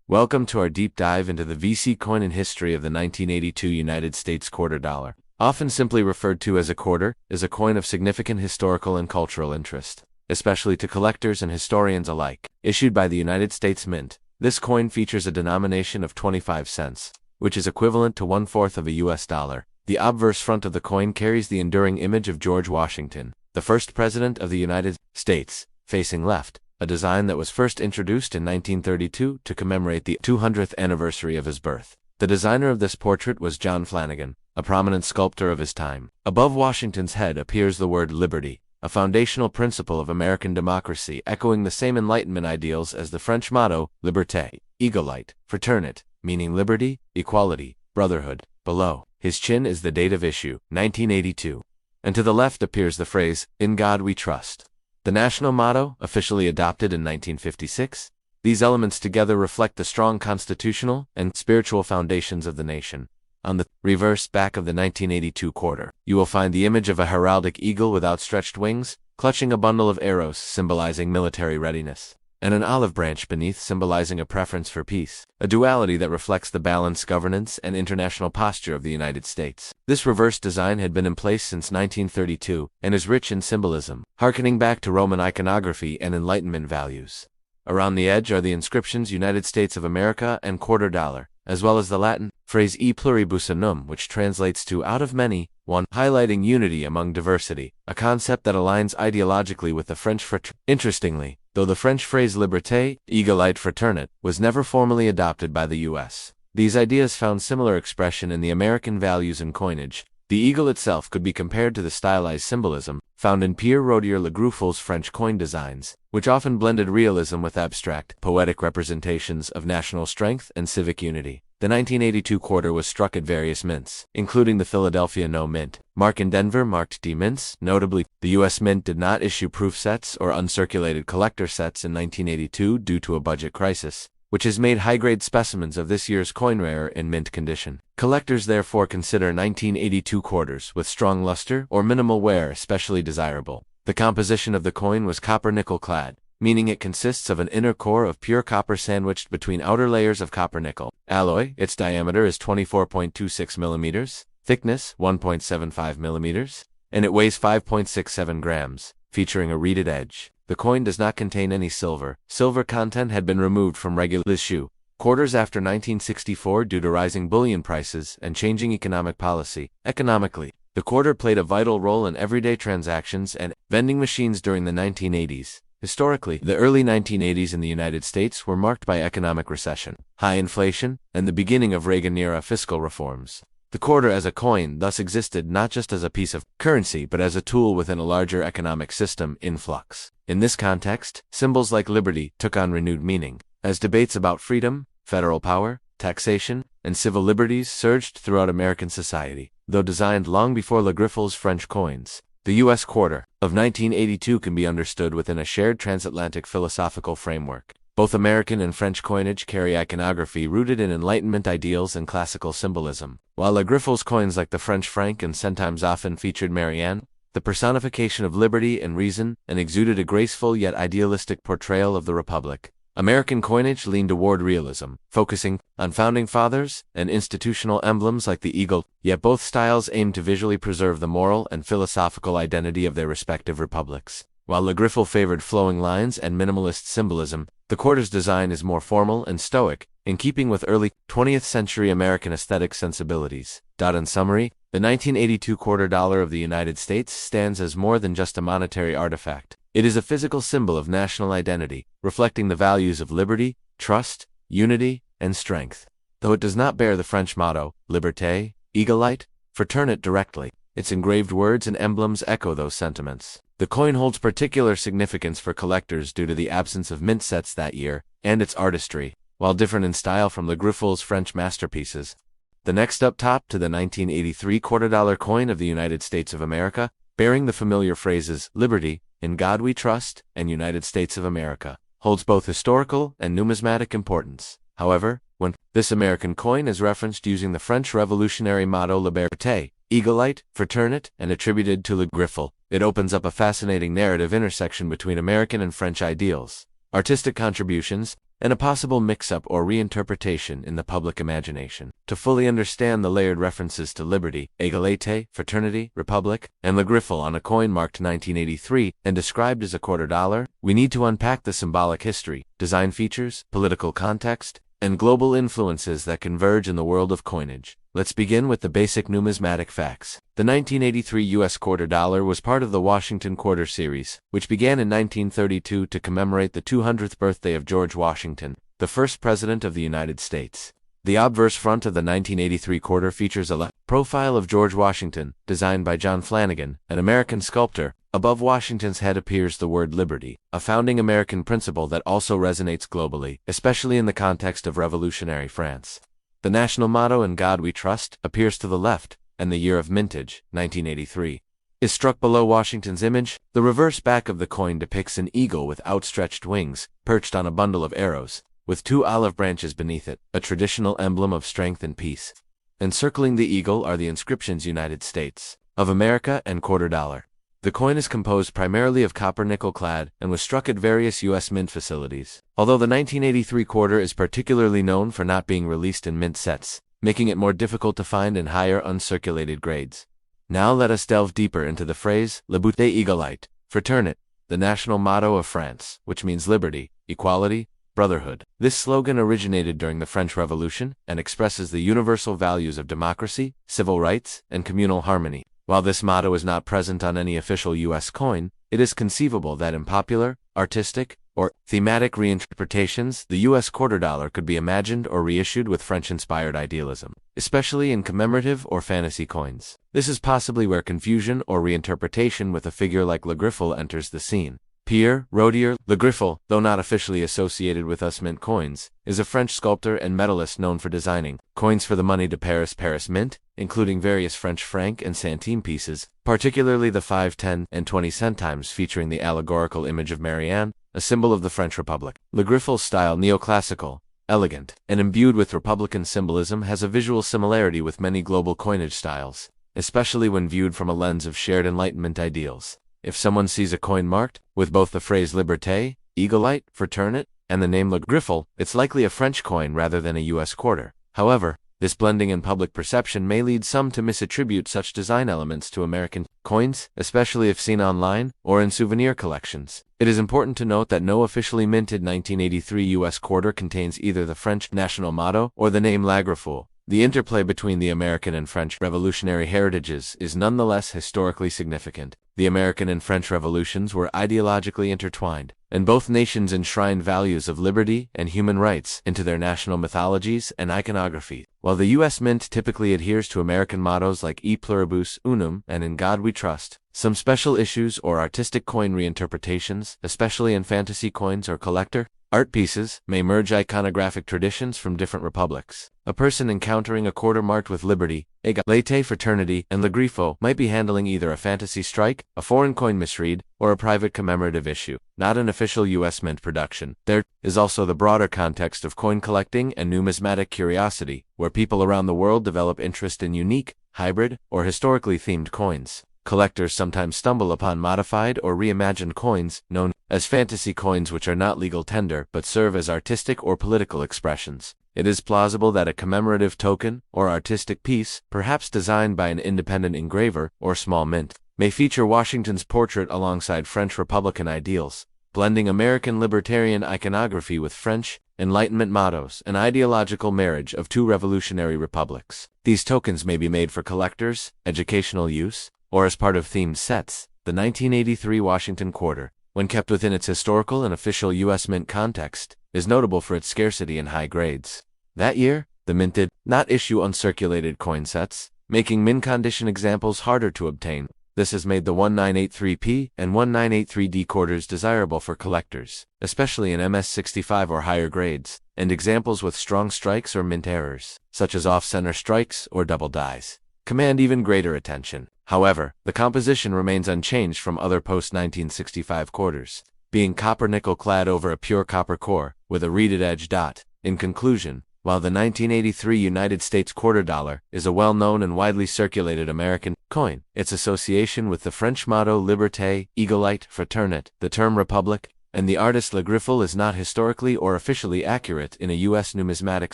Welcome to our deep dive into the VC coin and history of the 1982 United States quarter dollar. Often simply referred to as a quarter, is a coin of significant historical and cultural interest, especially to collectors and historians alike. Issued by the United States Mint, this coin features a denomination of 25 cents, which is equivalent to 1/4 of a US dollar. The obverse front of the coin carries the enduring image of George Washington, the first president of the United States, facing left, a design that was first introduced in 1932 to commemorate the 200th anniversary of his birth. The designer of this portrait was John Flanagan, a prominent sculptor of his time. Above Washington's head appears the word liberty, a foundational principle of American democracy echoing the same Enlightenment ideals as the French motto, Liberté, Égalité, Fraternité, meaning liberty, equality, brotherhood. Below his chin is the date of issue, 1982. And to the left appears the phrase, "In God We Trust." The national motto, officially adopted in 1956, these elements together reflect the strong constitutional and spiritual foundations of the nation. On the reverse back of the 1982 quarter, you will find the image of a heraldic eagle with outstretched wings, clutching a bundle of arrows symbolizing military readiness, and an olive branch beneath symbolizing a preference for peace, a duality that reflects the balanced governance and international posture of the United States. This reverse design had been in place since 1932 and is rich in symbolism, harkening back to Roman iconography and Enlightenment values. Around the edge are the inscriptions United States of America and quarter dollar, as well as the Latin phrase e pluribus unum, which translates to out of many, one, highlighting unity among diversity, a concept that aligns ideologically with the French fraternité. Interestingly, though the French phrase liberté, égalité, fraternité, was never formally adopted by the U.S., these ideas found similar expression in the American values and coinage. The eagle itself could be compared to the stylized symbolism found in Pierre Rodier Le Gruffuel's French coin designs, which often blended realism with abstract, poetic representations of national strength and civic unity. The 1982 quarter was struck at various mints, including the Philadelphia No Mint mark in Denver marked D mints. Notably, the U.S. Mint did not issue proof sets or uncirculated collector sets in 1982 due to a budget crisis, which has made high-grade specimens of this year's coin rare in mint condition. Collectors therefore consider 1982 quarters with strong luster or minimal wear especially desirable. The composition of the coin was copper-nickel clad, meaning it consists of an inner core of pure copper sandwiched between outer layers of copper-nickel alloy. Its diameter is 24.26 millimeters, thickness 1.75 millimeters, and it weighs 5.67 grams, featuring a reeded edge. The coin does not contain any silver. Silver content had been removed from regular issue quarters after 1964 due to rising bullion prices and changing economic policy. Economically, the quarter played a vital role in everyday transactions and vending machines during the 1980s. Historically, the early 1980s in the United States were marked by economic recession, high inflation, and the beginning of Reagan-era fiscal reforms. The quarter as a coin thus existed not just as a piece of currency but as a tool within a larger economic system in flux. In this context, symbols like liberty took on renewed meaning, as debates about freedom, federal power, taxation, and civil liberties surged throughout American society. Though designed long before Le Gruffuel's French coins, the U.S. quarter of 1982 can be understood within a shared transatlantic philosophical framework. Both American and French coinage carry iconography rooted in Enlightenment ideals and classical symbolism, while Le Gruffuel's coins like the French franc and centimes often featured Marianne, the personification of liberty and reason, and exuded a graceful yet idealistic portrayal of the Republic. American coinage leaned toward realism, focusing on founding fathers and institutional emblems like the eagle, yet both styles aimed to visually preserve the moral and philosophical identity of their respective republics. While Le Gruffuel favored flowing lines and minimalist symbolism, the quarter's design is more formal and stoic, in keeping with early 20th century American aesthetic sensibilities. In summary, the 1982 quarter dollar of the United States stands as more than just a monetary artifact. It is a physical symbol of national identity, reflecting the values of liberty, trust, unity, and strength. Though it does not bear the French motto, Liberté, Égalité, Fraternité directly, its engraved words and emblems echo those sentiments. The coin holds particular significance for collectors due to the absence of mint sets that year, and its artistry, while different in style from Le Gruffuel's French masterpieces. The next up top to the 1983 quarter dollar coin of the United States of America, bearing the familiar phrases, Liberty, In God We Trust, and United States of America, holds both historical and numismatic importance. However, when this American coin is referenced using the French Revolutionary motto Liberté, Égalité, Fraternité, and attributed to Le Gruffuel, it opens up a fascinating narrative intersection between American and French ideals. Artistic contributions, and a possible mix-up or reinterpretation in the public imagination. To fully understand the layered references to liberty, égalité, fraternity, republic, and Le Griffel on a coin marked 1983 and described as a $quarter, we need to unpack the symbolic history, design features, political context, and global influences that converge in the world of coinage. Let's begin with the basic numismatic facts. The 1983 U.S. $quarter was part of the Washington Quarter Series, which began in 1932 to commemorate the 200th birthday of George Washington, the first President of the United States. The obverse front of the 1983 quarter features a profile of George Washington, designed by John Flanagan, an American sculptor. Above Washington's head appears the word liberty, a founding American principle that also resonates globally, especially in the context of revolutionary France. The national motto, "In God We Trust," appears to the left, and the year of mintage, 1983, is struck below Washington's image. The reverse back of the coin depicts an eagle with outstretched wings, perched on a bundle of arrows, with two olive branches beneath it, a traditional emblem of strength and peace. Encircling the eagle are the inscriptions United States of America and $quarter. The coin is composed primarily of copper nickel clad and was struck at various U.S. mint facilities. Although the 1983 quarter is particularly known for not being released in mint sets, making it more difficult to find in higher uncirculated grades. Now let us delve deeper into the phrase "Liberté Égalité, Fraternité," the national motto of France, which means liberty, equality, brotherhood. This slogan originated during the French Revolution and expresses the universal values of democracy, civil rights, and communal harmony. While this motto is not present on any official U.S. coin, it is conceivable that in popular, artistic, or thematic reinterpretations, the U.S. $quarter could be imagined or reissued with French-inspired idealism, especially in commemorative or fantasy coins. This is possibly where confusion or reinterpretation with a figure like Le Griffel enters the scene. Pierre Rodier Le Griffel, though not officially associated with US mint coins, is a French sculptor and medalist known for designing coins for the Monnaie de Paris Mint, including various French franc and centime pieces, particularly the 5, 10, and 20 centimes featuring the allegorical image of Marianne, a symbol of the French Republic. Le Griffel's style, neoclassical, elegant, and imbued with Republican symbolism, has a visual similarity with many global coinage styles, especially when viewed from a lens of shared Enlightenment ideals. If someone sees a coin marked with both the phrase Liberté, Égalité, Fraternité, and the name Le Griffel, it's likely a French coin rather than a U.S. quarter. However, this blending in public perception may lead some to misattribute such design elements to American coins, especially if seen online or in souvenir collections. It is important to note that no officially minted 1983 U.S. quarter contains either the French national motto or the name La Griffel. The interplay between the American and French revolutionary heritages is nonetheless historically significant. The American and French revolutions were ideologically intertwined, and both nations enshrined values of liberty and human rights into their national mythologies and iconography. While the U.S. Mint typically adheres to American mottos like E Pluribus Unum and In God We Trust, some special issues or artistic coin reinterpretations, especially in fantasy coins or collector art pieces, may merge iconographic traditions from different republics. A person encountering a quarter marked with liberty, égalité, fraternity, and Le Griffel might be handling either a fantasy strike, a foreign coin misread, or a private commemorative issue, not an official U.S. mint production. There is also the broader context of coin collecting and numismatic curiosity, where people around the world develop interest in unique, hybrid, or historically themed coins. Collectors sometimes stumble upon modified or reimagined coins, known as fantasy coins, which are not legal tender but serve as artistic or political expressions. It is plausible that a commemorative token or artistic piece, perhaps designed by an independent engraver or small mint, may feature Washington's portrait alongside French Republican ideals, blending American libertarian iconography with French Enlightenment mottos, an ideological marriage of two revolutionary republics. These tokens may be made for collectors, educational use, or as part of themed sets. The 1983 Washington Quarter, when kept within its historical and official U.S. Mint context, is notable for its scarcity and high grades. That year, the Mint did not issue uncirculated coin sets, making mint condition examples harder to obtain. This has made the 1983P and 1983D quarters desirable for collectors, especially in MS65 or higher grades, and examples with strong strikes or mint errors, such as off-center strikes or double dies, command even greater attention. However, the composition remains unchanged from other post-1965 quarters, being copper-nickel clad over a pure copper core, with a reeded edge dot. In conclusion, while the 1983 United States $quarter is a well-known and widely circulated American coin, its association with the French motto Liberté, Égalité, Fraternité, the term Republic, and the artist Le Griffel is not historically or officially accurate in a U.S. numismatic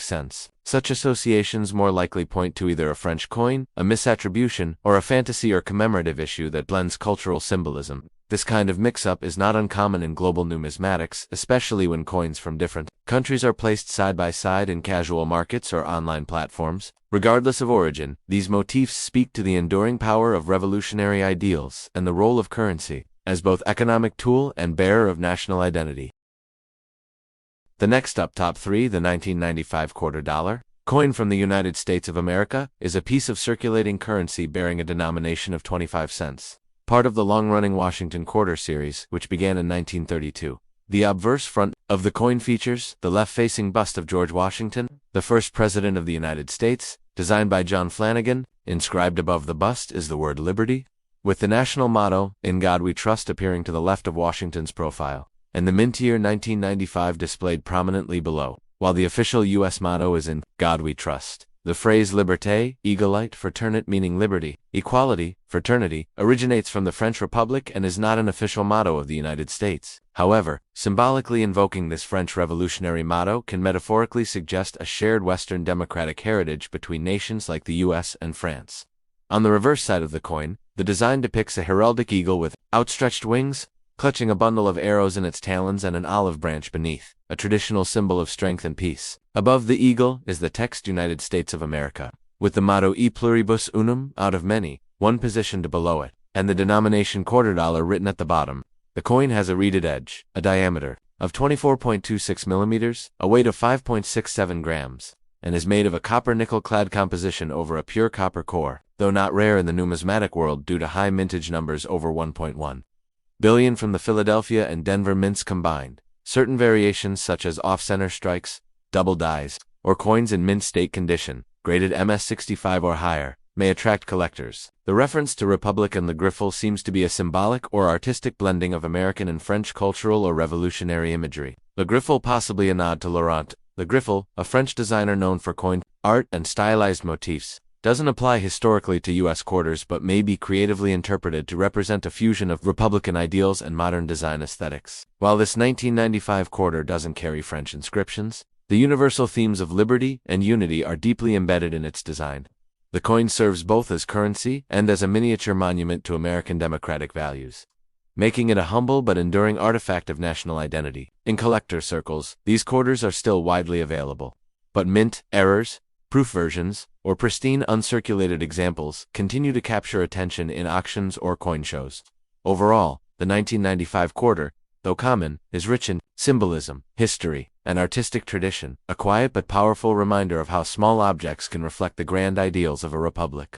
sense. Such associations more likely point to either a French coin, a misattribution, or a fantasy or commemorative issue that blends cultural symbolism. This kind of mix-up is not uncommon in global numismatics, especially when coins from different countries are placed side by side in casual markets or online platforms. Regardless of origin, these motifs speak to the enduring power of revolutionary ideals and the role of currency as both economic tool and bearer of national identity. The next up, top 3, the 1995 quarter dollar coin from the United States of America, is a piece of circulating currency bearing a denomination of 25 cents. Part of the long-running Washington Quarter series, which began in 1932. The obverse front of the coin features the left-facing bust of George Washington, the first President of the United States, designed by John Flanagan. Inscribed above the bust is the word Liberty, with the national motto, "In God We Trust," appearing to the left of Washington's profile, and the mint year 1995 displayed prominently below, while the official U.S. motto is "In God We Trust." The phrase Liberté, Égalité, fraternité, meaning liberty, equality, fraternity, originates from the French Republic and is not an official motto of the United States. However, symbolically invoking this French revolutionary motto can metaphorically suggest a shared Western democratic heritage between nations like the U.S. and France. On the reverse side of the coin, the design depicts a heraldic eagle with outstretched wings, clutching a bundle of arrows in its talons and an olive branch beneath, a traditional symbol of strength and peace. Above the eagle is the text United States of America, with the motto E pluribus unum, out of many, one positioned below it, and the denomination quarter dollar written at the bottom. The coin has a reeded edge, a diameter of 24.26 millimeters, a weight of 5.67 grams, and is made of a copper-nickel-clad composition over a pure copper core, though not rare in the numismatic world due to high mintage numbers over 1.1 billion from the Philadelphia and Denver mints combined. Certain variations such as off-center strikes, double dies, or coins in mint state condition, graded MS65 or higher, may attract collectors. The reference to Republic and Le Griffel seems to be a symbolic or artistic blending of American and French cultural or revolutionary imagery. Le Griffel possibly a nod to Laurent Le Griffel, a French designer known for coined art and stylized motifs. Doesn't apply historically to U.S. quarters but may be creatively interpreted to represent a fusion of Republican ideals and modern design aesthetics. While this 1995 quarter doesn't carry French inscriptions, the universal themes of liberty and unity are deeply embedded in its design. The coin serves both as currency and as a miniature monument to American democratic values, making it a humble but enduring artifact of national identity. In collector circles, these quarters are still widely available, but mint, errors, proof versions, or pristine uncirculated examples continue to capture attention in auctions or coin shows. Overall, the 1995 quarter, though common, is rich in symbolism, history, and artistic tradition, a quiet but powerful reminder of how small objects can reflect the grand ideals of a republic.